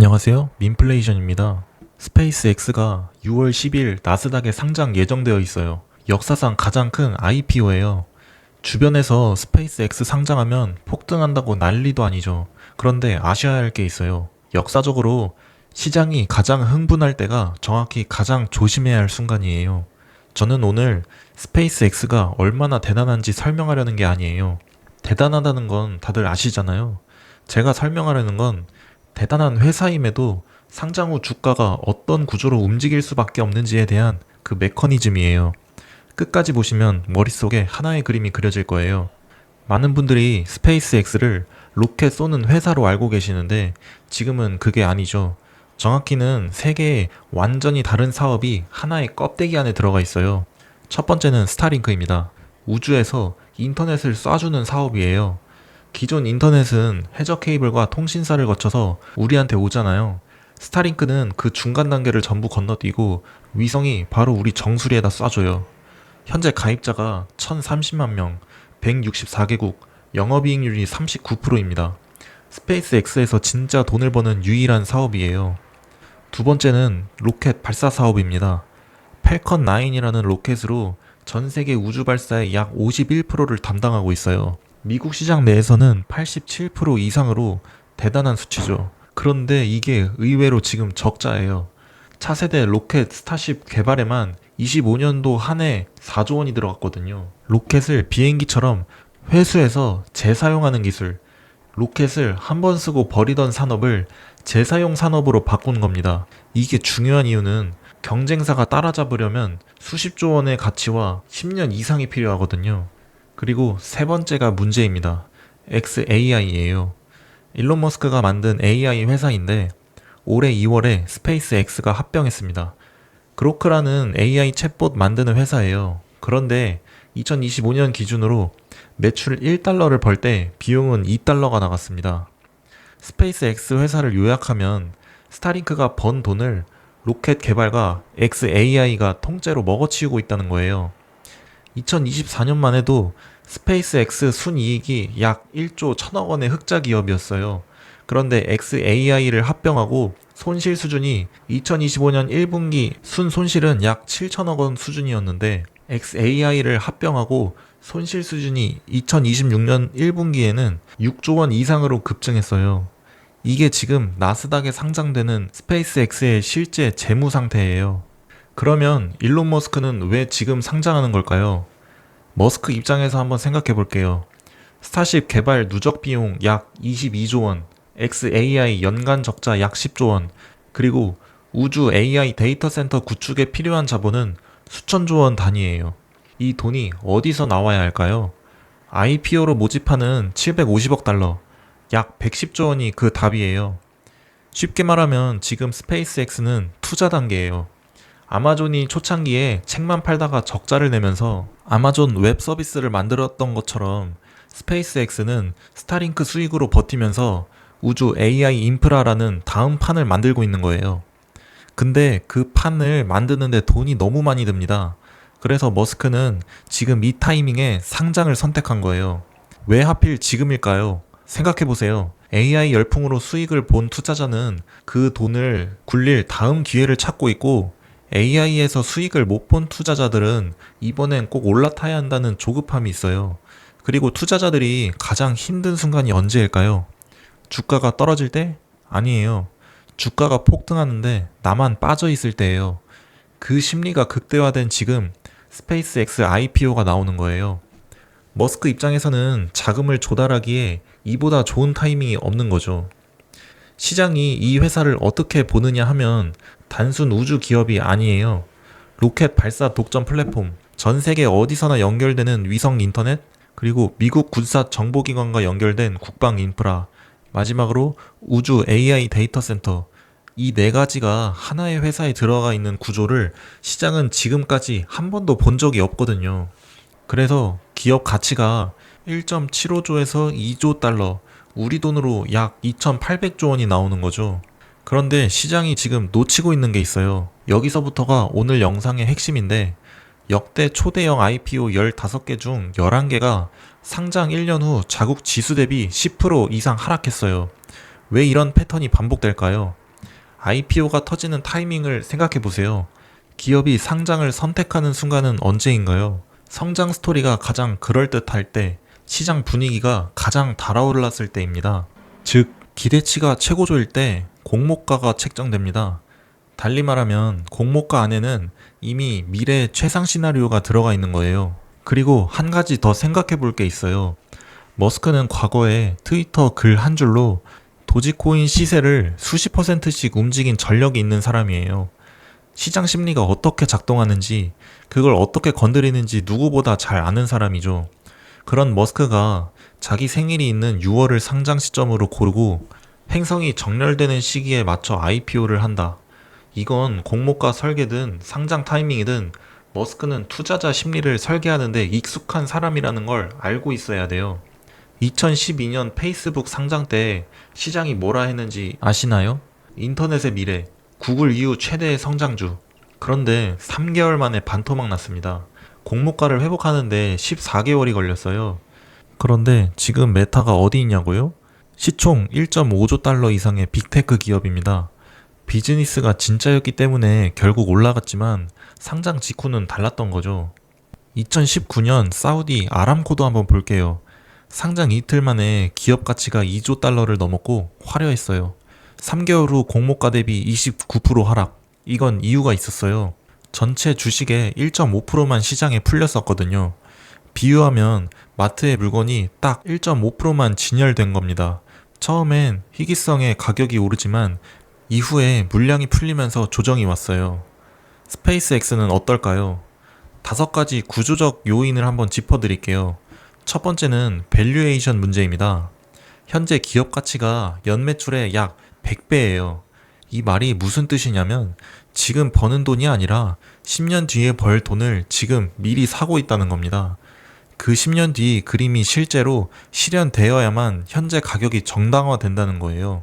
안녕하세요. 민플레이션입니다. 스페이스X가 6월 10일 나스닥에 상장 예정되어 있어요. 역사상 가장 큰 IPO예요. 주변에서 스페이스X 상장하면 폭등한다고 난리도 아니죠. 그런데 아셔야 할 게 있어요. 역사적으로 시장이 가장 흥분할 때가 정확히 가장 조심해야 할 순간이에요. 저는 오늘 스페이스X가 얼마나 대단한지 설명하려는 게 아니에요. 대단하다는 건 다들 아시잖아요. 제가 설명하려는 건 대단한 회사임에도 상장 후 주가가 어떤 구조로 움직일 수밖에 없는지에 대한 그 메커니즘이에요. 끝까지 보시면 머릿속에 하나의 그림이 그려질 거예요. 많은 분들이 스페이스X를 로켓 쏘는 회사로 알고 계시는데 지금은 그게 아니죠. 정확히는 세 개의 완전히 다른 사업이 하나의 껍데기 안에 들어가 있어요. 첫 번째는 스타링크입니다. 우주에서 인터넷을 쏴주는 사업이에요. 기존 인터넷은 해저 케이블과 통신사를 거쳐서 우리한테 오잖아요. 스타링크는 그 중간 단계를 전부 건너뛰고 위성이 바로 우리 정수리에다 쏴줘요. 현재 가입자가 1030만 명, 164개국, 영업이익률이 39%입니다. 스페이스X에서 진짜 돈을 버는 유일한 사업이에요. 두 번째는 로켓 발사 사업입니다. 팰컨 9이라는 로켓으로 전 세계 우주 발사의 약 51%를 담당하고 있어요. 미국 시장 내에서는 87% 이상으로 대단한 수치죠. 그런데 이게 의외로 지금 적자예요. 차세대 로켓 스타쉽 개발에만 25년도 한 해 4조 원이 들어갔거든요. 로켓을 비행기처럼 회수해서 재사용하는 기술, 로켓을 한 번 쓰고 버리던 산업을 재사용 산업으로 바꾼 겁니다. 이게 중요한 이유는 경쟁사가 따라잡으려면 수십조 원의 가치와 10년 이상이 필요하거든요. 그리고 세 번째가 문제입니다. xAI예요. 일론 머스크가 만든 AI 회사인데 올해 2월에 스페이스X가 합병했습니다. 그로크라는 AI 챗봇 만드는 회사예요. 그런데 2025년 기준으로 매출 1달러를 벌 때 비용은 2달러가 나갔습니다. 스페이스X 회사를 요약하면 스타링크가 번 돈을 로켓 개발과 xAI가 통째로 먹어치우고 있다는 거예요. 2024년만 해도 스페이스X 순이익이 약 1조 1000억 원의 흑자 기업이었어요. 그런데 xAI를 합병하고 손실 수준이 2025년 1분기 순 손실은 약 7천억 원 수준이었는데 xAI를 합병하고 손실 수준이 2026년 1분기에는 6조 원 이상으로 급증했어요. 이게 지금 나스닥에 상장되는 스페이스X의 실제 재무 상태예요. 그러면 일론 머스크는 왜 지금 상장하는 걸까요? 머스크 입장에서 한번 생각해 볼게요. 스타쉽 개발 누적 비용 약 22조 원, xAI 연간 적자 약 10조 원, 그리고 우주 AI 데이터 센터 구축에 필요한 자본은 수천조 원 단위예요. 이 돈이 어디서 나와야 할까요? IPO로 모집하는 750억 달러, 약 110조 원이 그 답이에요. 쉽게 말하면 지금 스페이스X는 투자 단계예요. 아마존이 초창기에 책만 팔다가 적자를 내면서 아마존 웹 서비스를 만들었던 것처럼 스페이스X는 스타링크 수익으로 버티면서 우주 AI 인프라라는 다음 판을 만들고 있는 거예요. 근데 그 판을 만드는데 돈이 너무 많이 듭니다. 그래서 머스크는 지금 이 타이밍에 상장을 선택한 거예요. 왜 하필 지금일까요? 생각해보세요. AI 열풍으로 수익을 본 투자자는 그 돈을 굴릴 다음 기회를 찾고 있고 AI에서 수익을 못 본 투자자들은 이번엔 꼭 올라타야 한다는 조급함이 있어요. 그리고 투자자들이 가장 힘든 순간이 언제일까요? 주가가 떨어질 때? 아니에요. 주가가 폭등하는데 나만 빠져 있을 때예요. 그 심리가 극대화된 지금 스페이스X IPO가 나오는 거예요. 머스크 입장에서는 자금을 조달하기에 이보다 좋은 타이밍이 없는 거죠. 시장이 이 회사를 어떻게 보느냐 하면 단순 우주 기업이 아니에요. 로켓 발사 독점 플랫폼, 전 세계 어디서나 연결되는 위성 인터넷, 그리고 미국 군사 정보기관과 연결된 국방 인프라, 마지막으로 우주 AI 데이터 센터, 이 네 가지가 하나의 회사에 들어가 있는 구조를 시장은 지금까지 한 번도 본 적이 없거든요. 그래서 기업 가치가 1.75조에서 2조 달러, 우리 돈으로 약 2,800조 원이 나오는 거죠. 그런데 시장이 지금 놓치고 있는 게 있어요. 여기서부터가 오늘 영상의 핵심인데 역대 초대형 IPO 15개 중 11개가 상장 1년 후 자국 지수 대비 10% 이상 하락했어요. 왜 이런 패턴이 반복될까요? IPO가 터지는 타이밍을 생각해 보세요. 기업이 상장을 선택하는 순간은 언제인가요? 성장 스토리가 가장 그럴듯할 때, 시장 분위기가 가장 달아올랐을 때입니다. 즉, 기대치가 최고조일 때 공모가가 책정됩니다. 달리 말하면 공모가 안에는 이미 미래 최상 시나리오가 들어가 있는 거예요. 그리고 한 가지 더 생각해 볼 게 있어요. 머스크는 과거에 트위터 글 한 줄로 도지코인 시세를 수십 %씩 움직인 전력이 있는 사람이에요. 시장 심리가 어떻게 작동하는지, 그걸 어떻게 건드리는지 누구보다 잘 아는 사람이죠. 그런 머스크가 자기 생일이 있는 6월을 상장 시점으로 고르고 행성이 정렬되는 시기에 맞춰 IPO를 한다. 이건 공모가 설계든 상장 타이밍이든 머스크는 투자자 심리를 설계하는데 익숙한 사람이라는 걸 알고 있어야 돼요. 2012년 페이스북 상장 때 시장이 뭐라 했는지 아시나요? 인터넷의 미래, 구글 이후 최대의 성장주. 그런데 3개월 만에 반토막 났습니다. 공모가를 회복하는데 14개월이 걸렸어요. 그런데 지금 메타가 어디 있냐고요? 시총 1.5조 달러 이상의 빅테크 기업입니다. 비즈니스가 진짜였기 때문에 결국 올라갔지만 상장 직후는 달랐던 거죠. 2019년 사우디 아람코도 한번 볼게요. 상장 이틀 만에 기업 가치가 2조 달러를 넘었고 화려했어요. 3개월 후 공모가 대비 29% 하락. 이건 이유가 있었어요. 전체 주식의 1.5%만 시장에 풀렸었거든요. 비유하면 마트의 물건이 딱 1.5%만 진열된 겁니다. 처음엔 희귀성에 가격이 오르지만 이후에 물량이 풀리면서 조정이 왔어요. 스페이스X는 어떨까요? 5가지 구조적 요인을 한번 짚어드릴게요. 첫 번째는 밸류에이션 문제입니다. 현재 기업 가치가 연매출의 약 100배예요. 이 말이 무슨 뜻이냐면 지금 버는 돈이 아니라 10년 뒤에 벌 돈을 지금 미리 사고 있다는 겁니다. 그 10년 뒤 그림이 실제로 실현되어야만 현재 가격이 정당화된다는 거예요.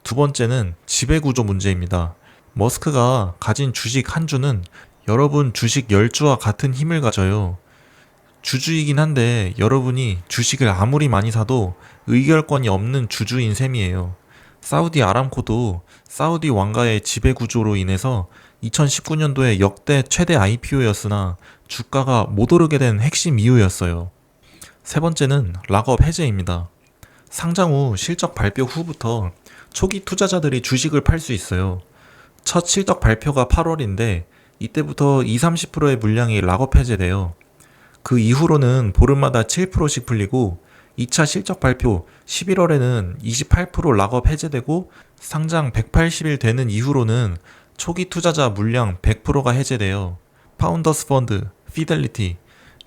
두 번째는 지배구조 문제입니다. 머스크가 가진 주식 한 주는 여러분 주식 10주와 같은 힘을 가져요. 주주이긴 한데 여러분이 주식을 아무리 많이 사도 의결권이 없는 주주인 셈이에요. 사우디 아람코도 사우디 왕가의 지배구조로 인해서 2019년도에 역대 최대 IPO였으나 주가가 못 오르게 된 핵심 이유였어요. 세 번째는 락업 해제입니다. 상장 후 실적 발표 후부터 초기 투자자들이 주식을 팔 수 있어요. 첫 실적 발표가 8월인데 이때부터 20-30%의 물량이 락업 해제돼요. 그 이후로는 보름마다 7%씩 풀리고 2차 실적 발표 11월에는 28% 락업 해제되고 상장 180일 되는 이후로는 초기 투자자 물량 100%가 해제돼요. 파운더스 펀드, 피델리티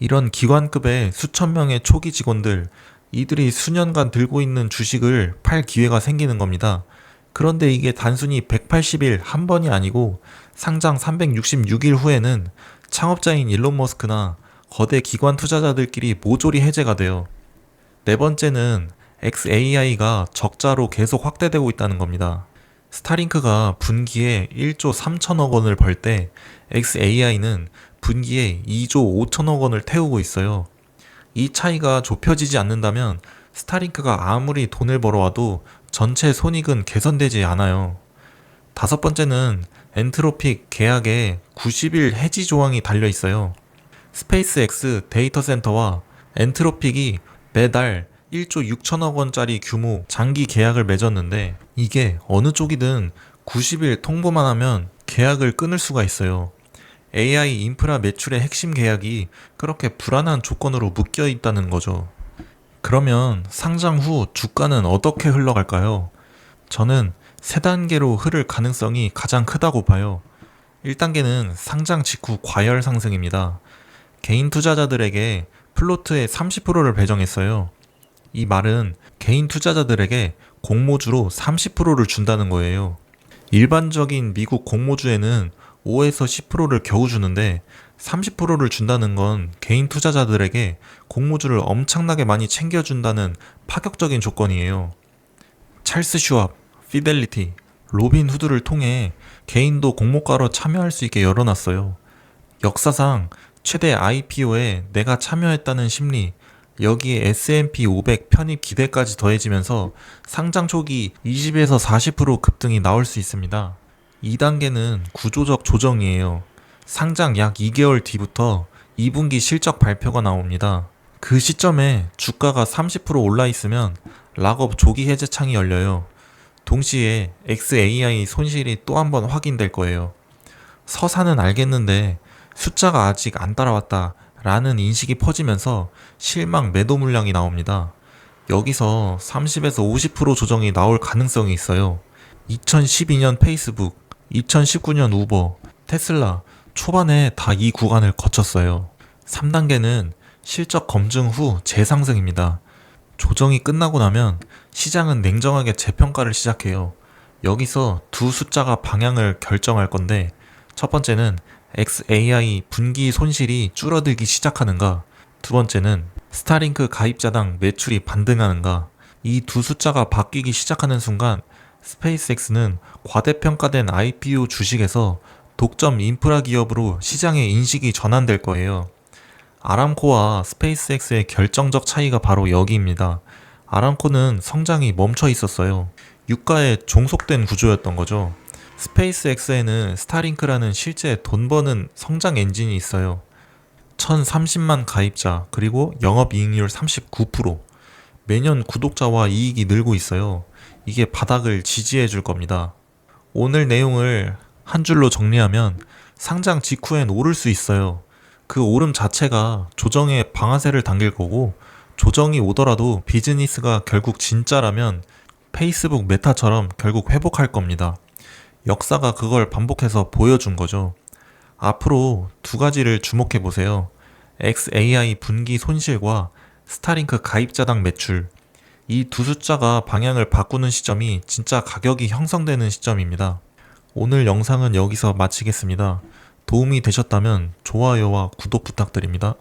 이런 기관급의 수천 명의 초기 직원들 이들이 수년간 들고 있는 주식을 팔 기회가 생기는 겁니다. 그런데 이게 단순히 180일 한 번이 아니고 상장 366일 후에는 창업자인 일론 머스크나 거대 기관 투자자들끼리 모조리 해제가 돼요. 네 번째는 xAI가 적자로 계속 확대되고 있다는 겁니다. 스타링크가 분기에 1조 3천억 원을 벌 때 xAI는 분기에 2조 5천억 원을 태우고 있어요. 이 차이가 좁혀지지 않는다면 스타링크가 아무리 돈을 벌어와도 전체 손익은 개선되지 않아요. 다섯 번째는 엔트로픽 계약에 90일 해지 조항이 달려 있어요. 스페이스X 데이터 센터와 엔트로픽이 매달 1조 6천억 원짜리 규모 장기 계약을 맺었는데 이게 어느 쪽이든 90일 통보만 하면 계약을 끊을 수가 있어요. AI 인프라 매출의 핵심 계약이 그렇게 불안한 조건으로 묶여 있다는 거죠. 그러면 상장 후 주가는 어떻게 흘러갈까요? 저는 세 단계로 흐를 가능성이 가장 크다고 봐요. 1단계는 상장 직후 과열 상승입니다. 개인 투자자들에게 플로트의 30%를 배정했어요. 이 말은 개인 투자자들에게 공모주로 30%를 준다는 거예요. 일반적인 미국 공모주에는 5에서 10%를 겨우 주는데 30%를 준다는 건 개인 투자자들에게 공모주를 엄청나게 많이 챙겨준다는 파격적인 조건이에요. 찰스 슈왑, 피델리티, 로빈 후드를 통해 개인도 공모가로 참여할 수 있게 열어놨어요. 역사상 최대 IPO에 내가 참여했다는 심리, 여기에 S&P 500 편입 기대까지 더해지면서 상장 초기 20에서 40% 급등이 나올 수 있습니다. 2단계는 구조적 조정이에요. 상장 약 2개월 뒤부터 2분기 실적 발표가 나옵니다. 그 시점에 주가가 30% 올라 있으면 락업 조기 해제 창이 열려요. 동시에 XAI 손실이 또 한 번 확인될 거예요. 서사는 알겠는데 숫자가 아직 안 따라왔다 라는 인식이 퍼지면서 실망 매도 물량이 나옵니다. 여기서 30에서 50% 조정이 나올 가능성이 있어요. 2012년 페이스북, 2019년 우버, 테슬라 초반에 다 이 구간을 거쳤어요. 3단계는 실적 검증 후 재상승입니다. 조정이 끝나고 나면 시장은 냉정하게 재평가를 시작해요. 여기서 두 숫자가 방향을 결정할 건데, 첫 번째는 XAI 분기 손실이 줄어들기 시작하는가, 두 번째는 스타링크 가입자당 매출이 반등하는가. 이 두 숫자가 바뀌기 시작하는 순간 스페이스X는 과대평가된 IPO 주식에서 독점 인프라 기업으로 시장의 인식이 전환될 거예요. 아람코와 스페이스X의 결정적 차이가 바로 여기입니다. 아람코는 성장이 멈춰 있었어요. 유가에 종속된 구조였던 거죠. 스페이스X에는 스타링크라는 실제 돈 버는 성장 엔진이 있어요. 1030만 가입자, 그리고 영업이익률 39%. 매년 구독자와 이익이 늘고 있어요. 이게 바닥을 지지해 줄 겁니다. 오늘 내용을 한 줄로 정리하면 상장 직후엔 오를 수 있어요. 그 오름 자체가 조정의 방아쇠를 당길 거고, 조정이 오더라도 비즈니스가 결국 진짜라면 페이스북 메타처럼 결국 회복할 겁니다. 역사가 그걸 반복해서 보여준 거죠. 앞으로 두 가지를 주목해 보세요. XAI 분기 손실과 스타링크 가입자당 매출. 이 두 숫자가 방향을 바꾸는 시점이 진짜 가격이 형성되는 시점입니다. 오늘 영상은 여기서 마치겠습니다. 도움이 되셨다면 좋아요와 구독 부탁드립니다.